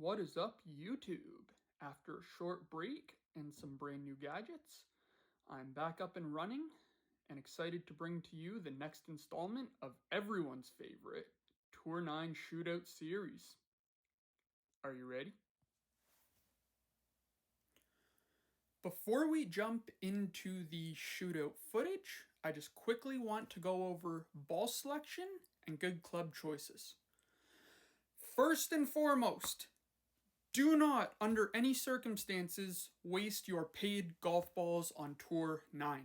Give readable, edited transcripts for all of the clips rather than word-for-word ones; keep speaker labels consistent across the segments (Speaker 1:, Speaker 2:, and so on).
Speaker 1: What is up, YouTube? After a short break and some brand new gadgets, I'm back up and running and excited to bring to you the next installment of everyone's favorite Tour 9 Shootout series. Are you ready? Before we jump into the shootout footage, I just quickly want to go over ball selection and good club choices. First and foremost, do not, under any circumstances, waste your paid golf balls on Tour 9.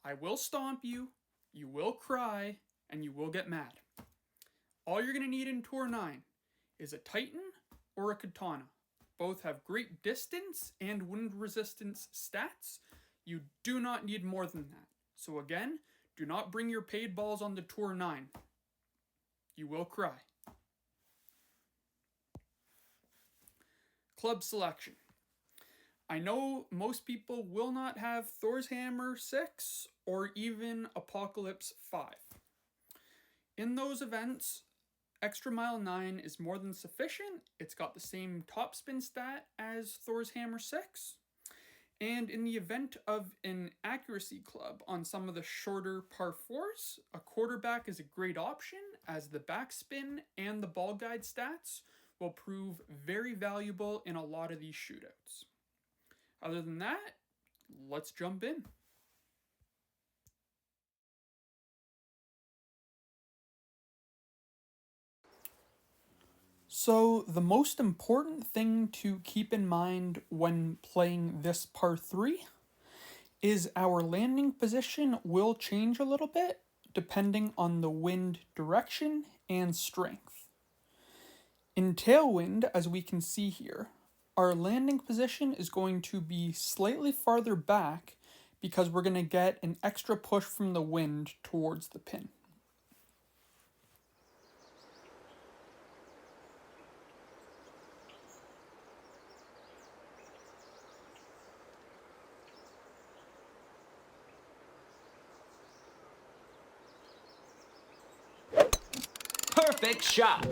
Speaker 1: I will stomp you, you will cry, and you will get mad. All you're going to need in Tour 9 is a Titan or a Katana. Both have great distance and wind resistance stats. You do not need more than that. So again, do not bring your paid balls on the Tour 9. You will cry. Club selection. I know most people will not have Thor's Hammer 6 or even Apocalypse 5. In those events, Extra Mile 9 is more than sufficient. It's got the same topspin stat as Thor's Hammer 6. And in the event of an accuracy club on some of the shorter par 4s, a quarterback is a great option as the backspin and the ball guide stats will prove very valuable in a lot of these shootouts. Other than that, let's jump in. So the most important thing to keep in mind when playing this par 3 is our landing position will change a little bit depending on the wind direction and strength. In tailwind, as we can see here, our landing position is going to be slightly farther back because we're going to get an extra push from the wind towards the pin.
Speaker 2: Perfect shot.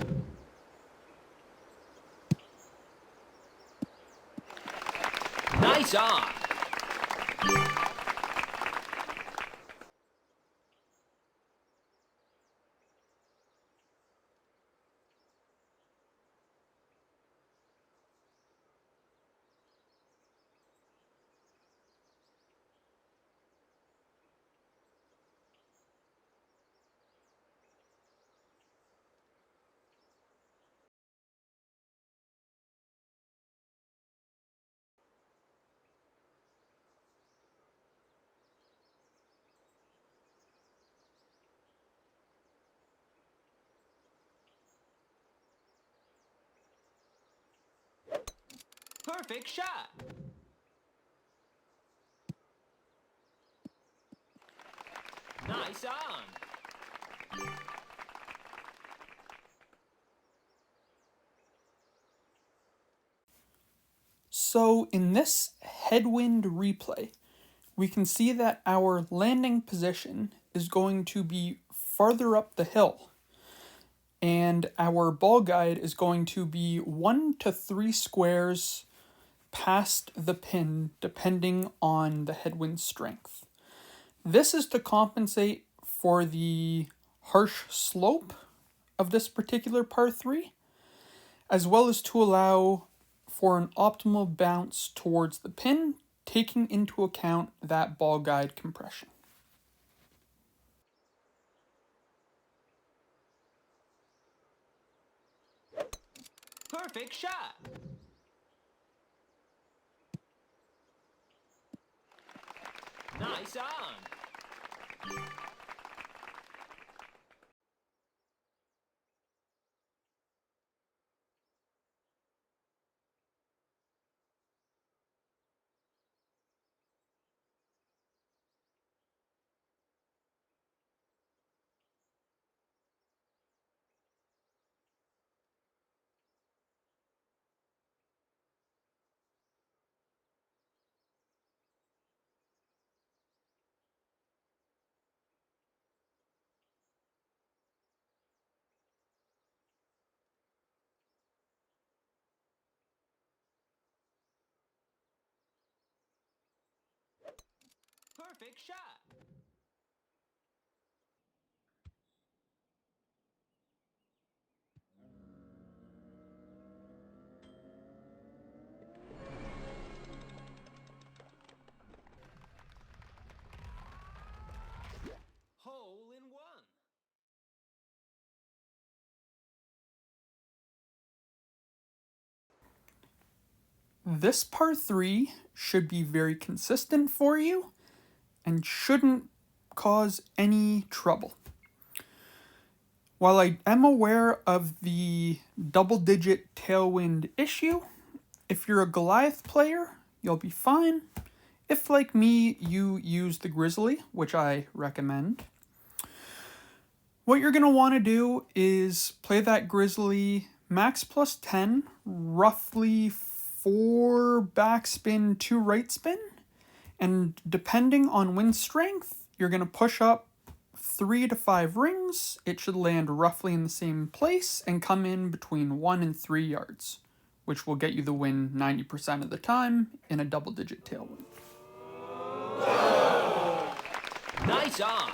Speaker 2: Nice on. Perfect shot. Nice on.
Speaker 1: So in this headwind replay, we can see that our landing position is going to be farther up the hill, and our ball guide is going to be 1 to 3 squares past the pin depending on the headwind strength. This is to compensate for the harsh slope of this particular par 3, as well as to allow for an optimal bounce towards the pin, taking into account that ball guide compression.
Speaker 2: Perfect shot. Nice on. Perfect shot. Hole in one.
Speaker 1: This par 3 should be very consistent for you and shouldn't cause any trouble. While I am aware of the double-digit tailwind issue, if you're a Goliath player, you'll be fine. If, like me, you use the Grizzly, which I recommend, what you're going to want to do is play that Grizzly max plus 10, roughly 4 backspin, 2 right spin, and depending on wind strength, you're going to push up 3 to 5 rings. It should land roughly in the same place and come in between 1 and 3 yards, which will get you the win 90% of the time in a double-digit tailwind.
Speaker 2: Nice on.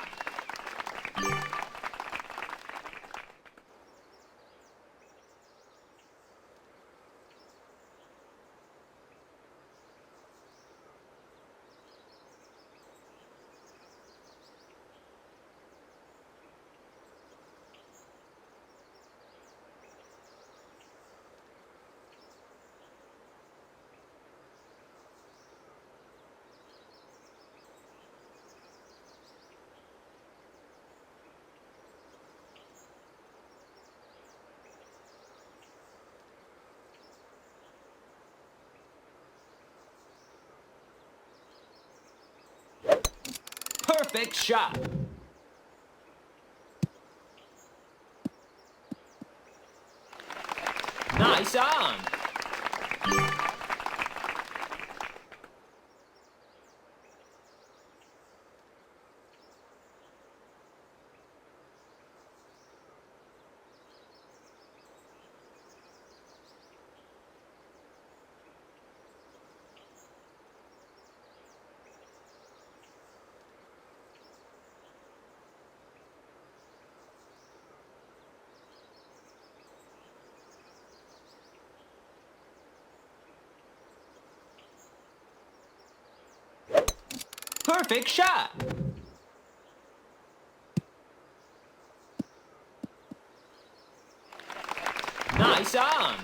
Speaker 2: Perfect shot. Nice on. Perfect shot. Nice on.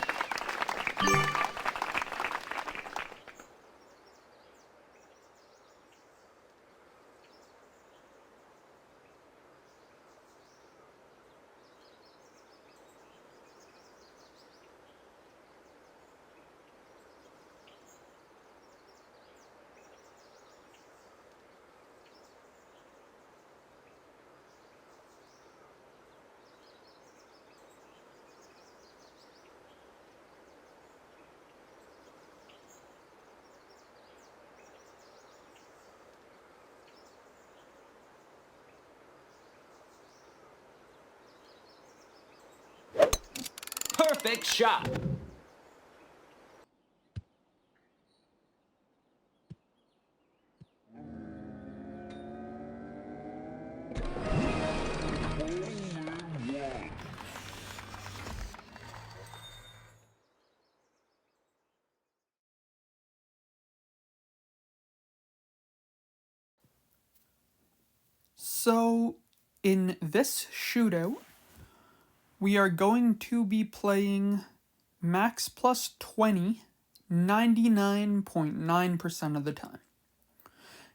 Speaker 2: Perfect shot.
Speaker 1: So, in this shootout, we are going to be playing max plus 20 99.9% of the time.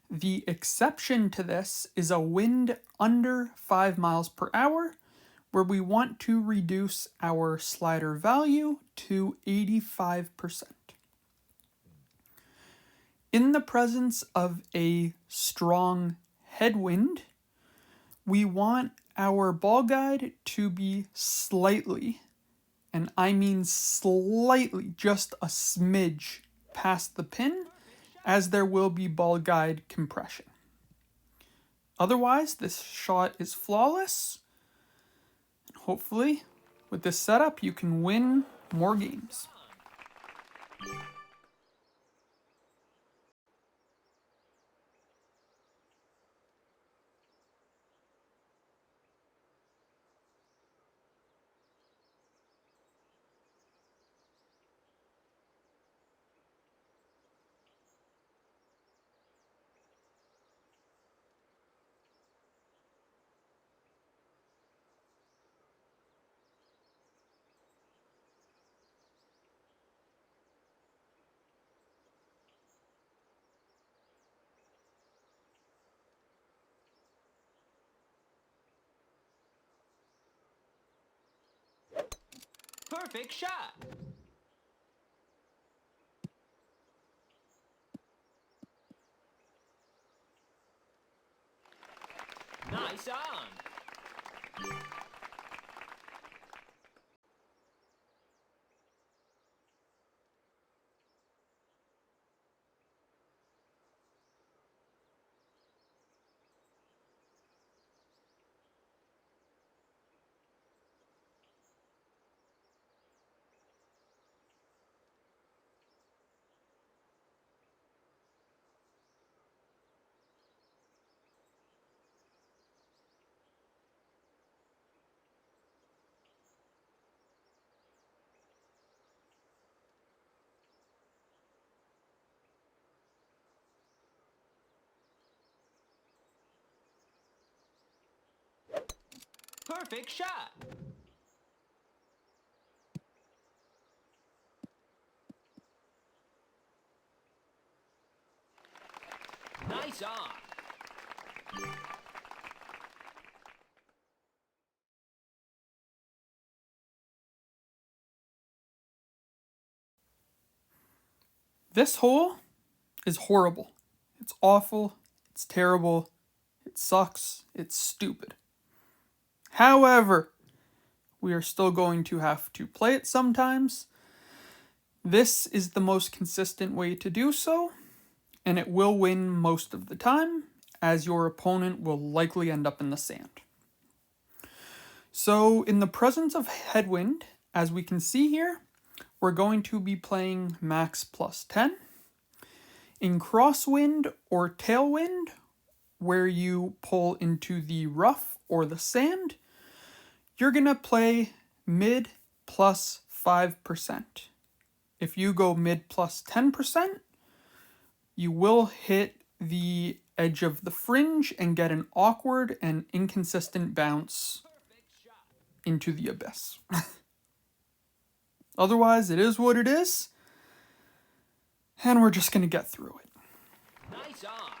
Speaker 1: The exception to this is a wind under 5 miles per hour, where we want to reduce our slider value to 85%. In the presence of a strong headwind, we want our ball guide to be slightly, and I mean slightly, just a smidge past the pin, as there will be ball guide compression. Otherwise, this shot is flawless. And hopefully, with this setup, you can win more games.
Speaker 2: Perfect shot. Nice on. Perfect shot. Nice on.
Speaker 1: This hole is horrible. It's awful. It's terrible. It sucks. It's stupid. However, we are still going to have to play it sometimes. This is the most consistent way to do so, and it will win most of the time, as your opponent will likely end up in the sand. So, in the presence of headwind, as we can see here, we're going to be playing max plus 10. In crosswind or tailwind, where you pull into the rough or the sand, you're going to play mid plus 5%. If you go mid plus 10%, you will hit the edge of the fringe and get an awkward and inconsistent bounce into the abyss. Otherwise, it is what it is, and we're just going to get through it.
Speaker 2: Nice on.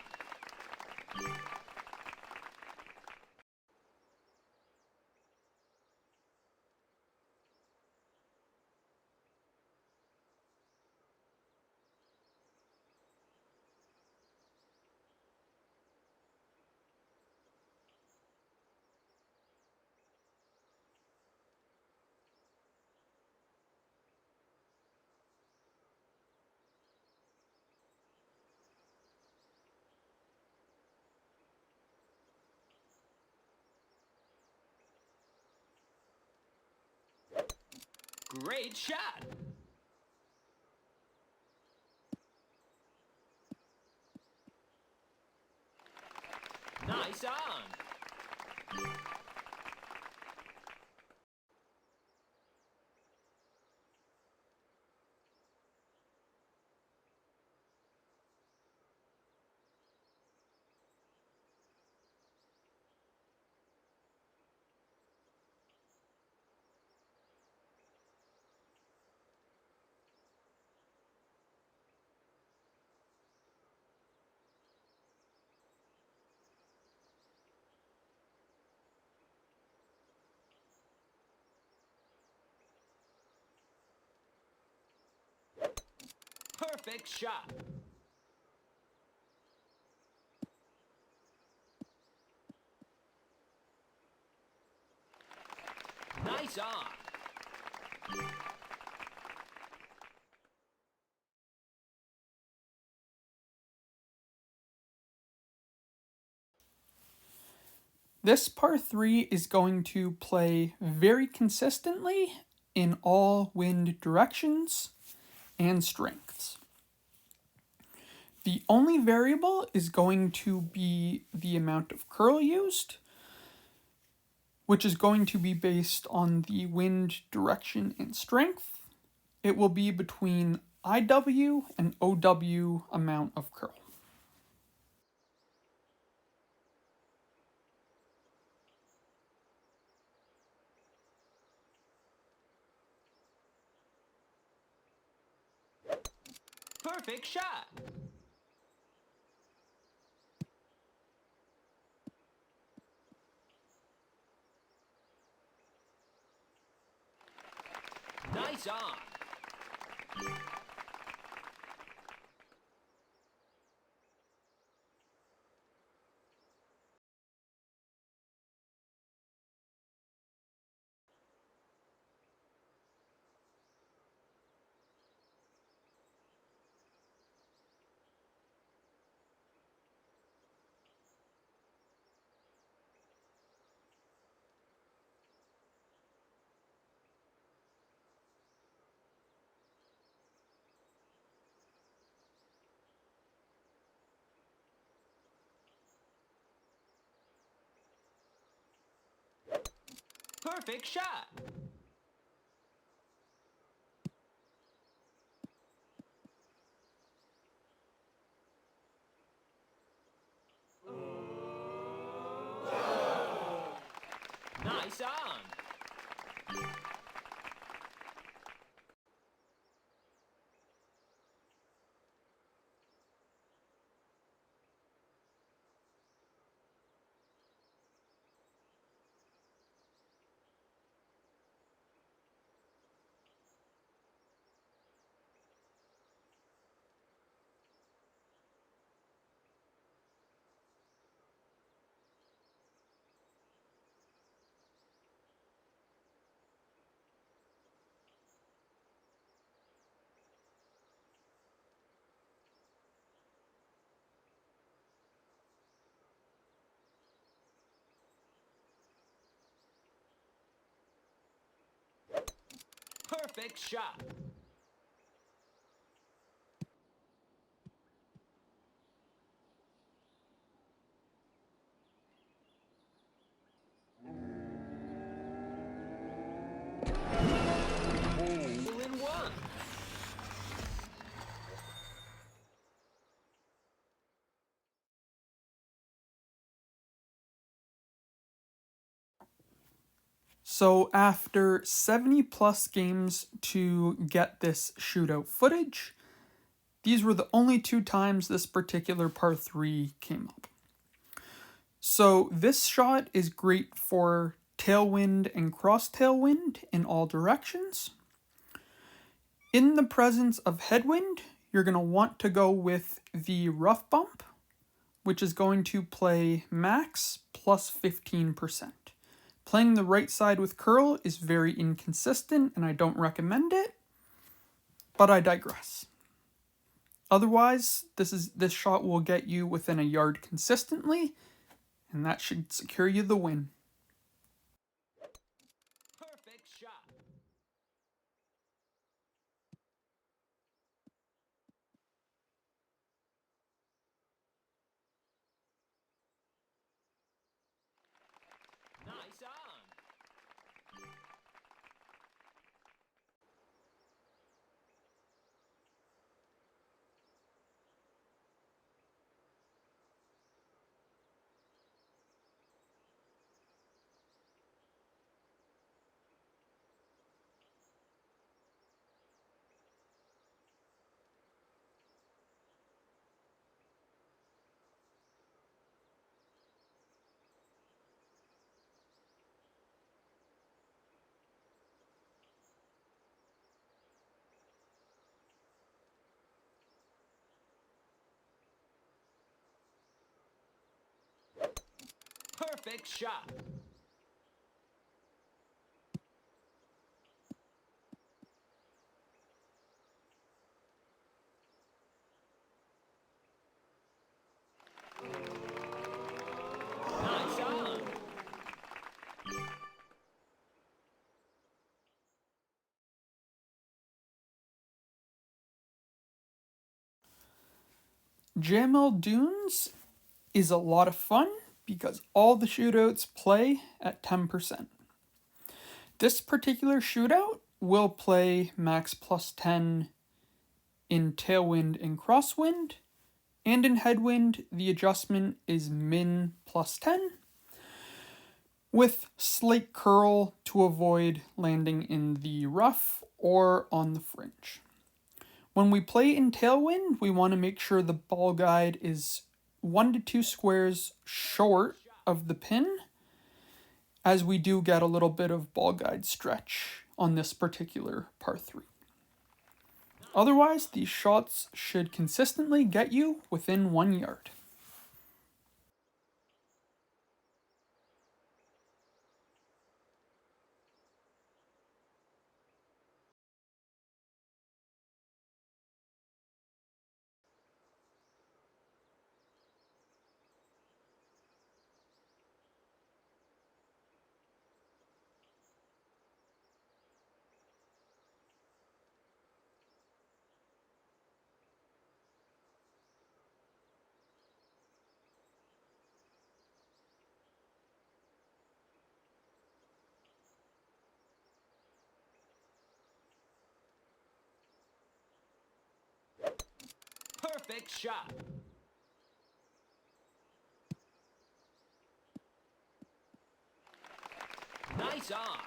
Speaker 2: Great shot. Nice on. Perfect shot. Nice on.
Speaker 1: This par 3 is going to play very consistently in all wind directions and strengths. The only variable is going to be the amount of curl used, which is going to be based on the wind direction and strength. It will be between IW and OW amount of curl.
Speaker 2: Perfect shot. Nice on. Perfect shot. Nice on. Perfect shot. Hole in one.
Speaker 1: So after 70 plus games to get this shootout footage, these were the only 2 times this particular par 3 came up. So this shot is great for tailwind and cross tailwind in all directions. In the presence of headwind, you're going to want to go with the rough bump, which is going to play max plus 15%. Playing the right side with curl is very inconsistent and I don't recommend it, but I digress. Otherwise, this shot will get you within a yard consistently, and that should secure you the win.
Speaker 2: Perfect shot. Nice on. Perfect shot. Nice on.
Speaker 1: Jamil Dunes is a lot of fun because all the shootouts play at 10%. This particular shootout will play max plus 10 in tailwind and crosswind, and in headwind, the adjustment is min plus 10, with slight curl to avoid landing in the rough or on the fringe. When we play in tailwind, we want to make sure the ball guide is 1 to 2 squares short of the pin, as we do get a little bit of ball guide stretch on this particular par 3. Otherwise, these shots should consistently get you within 1 yard.
Speaker 2: Perfect shot. Nice on.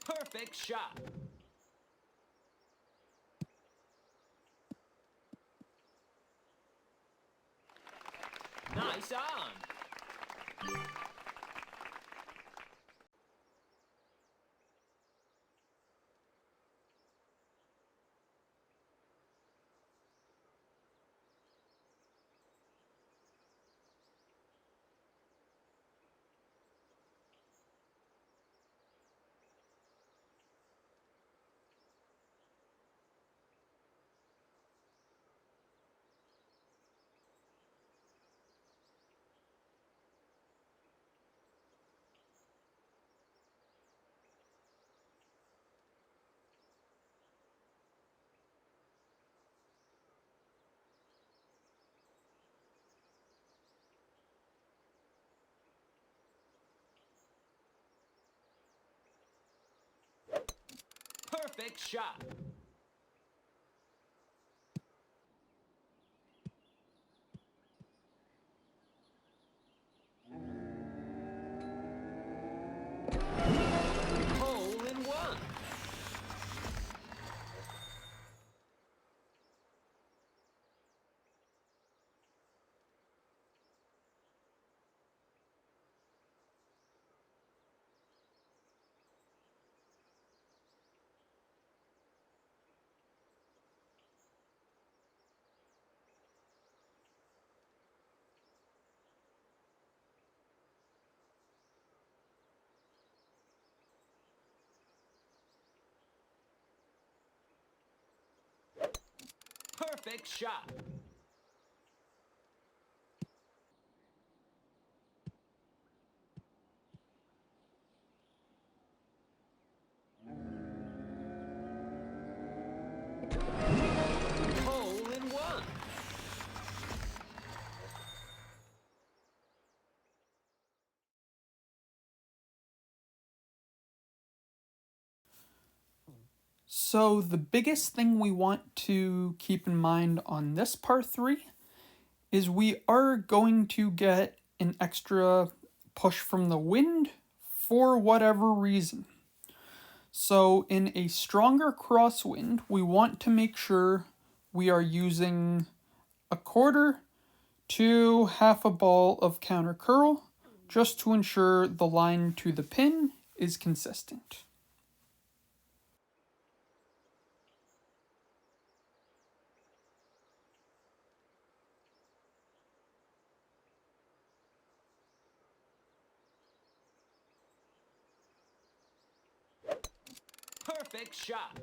Speaker 2: Perfect shot. Nice on. Perfect shot. Hole in one. Perfect shot. Hole in one.
Speaker 1: So the biggest thing we want to keep in mind on this par 3 is we are going to get an extra push from the wind for whatever reason. So in a stronger crosswind, we want to make sure we are using a quarter to half a ball of counter curl just to ensure the line to the pin is consistent.
Speaker 2: Perfect shot.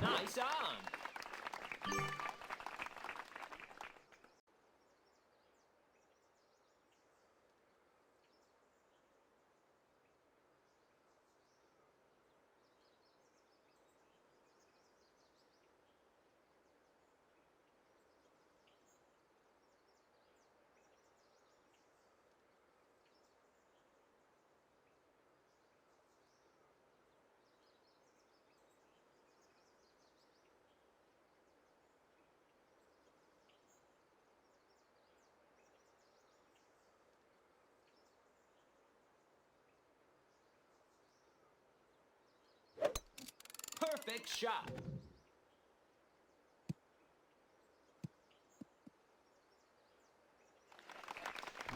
Speaker 2: Nice on. Perfect shot.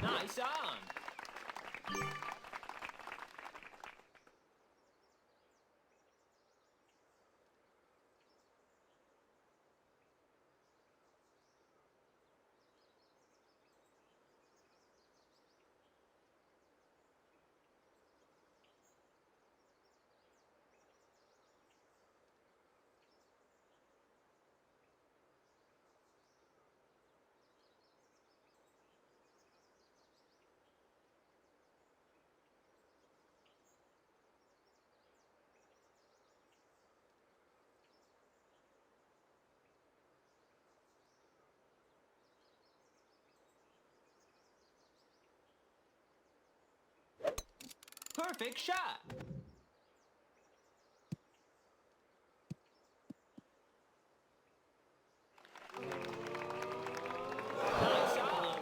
Speaker 2: Nice on. Perfect shot. Nice on.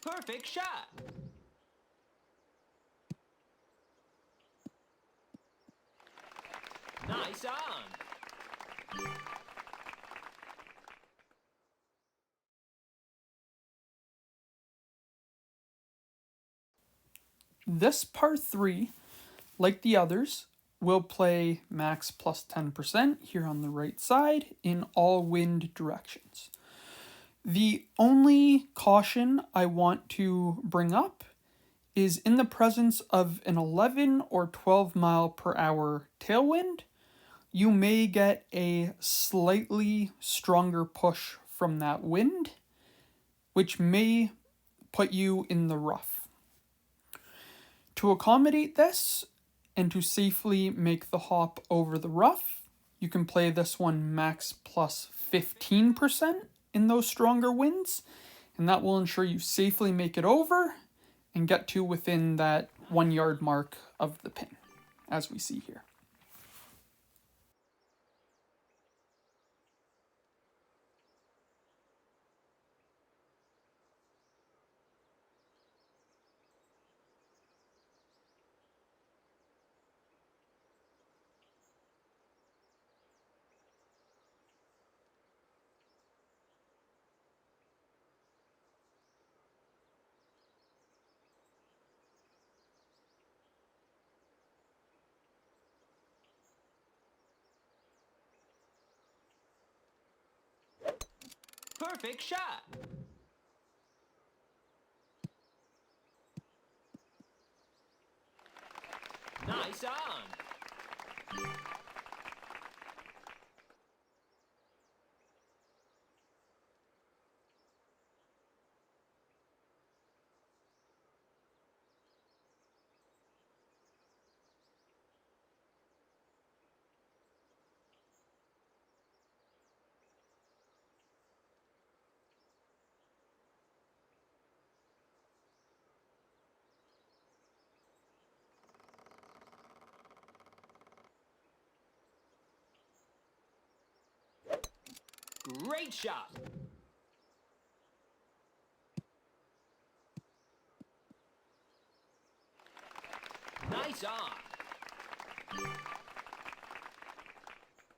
Speaker 2: Perfect shot. Nice on.
Speaker 1: This par 3, like the others, will play max plus 10% here on the right side in all wind directions. The only caution I want to bring up is in the presence of an 11 or 12 mile per hour tailwind, you may get a slightly stronger push from that wind, which may put you in the rough. To accommodate this and to safely make the hop over the rough, you can play this one max plus 15% in those stronger winds, and that will ensure you safely make it over and get to within that 1 yard mark of the pin, as we see here.
Speaker 2: Perfect shot. Nice on. Great shot. Nice on.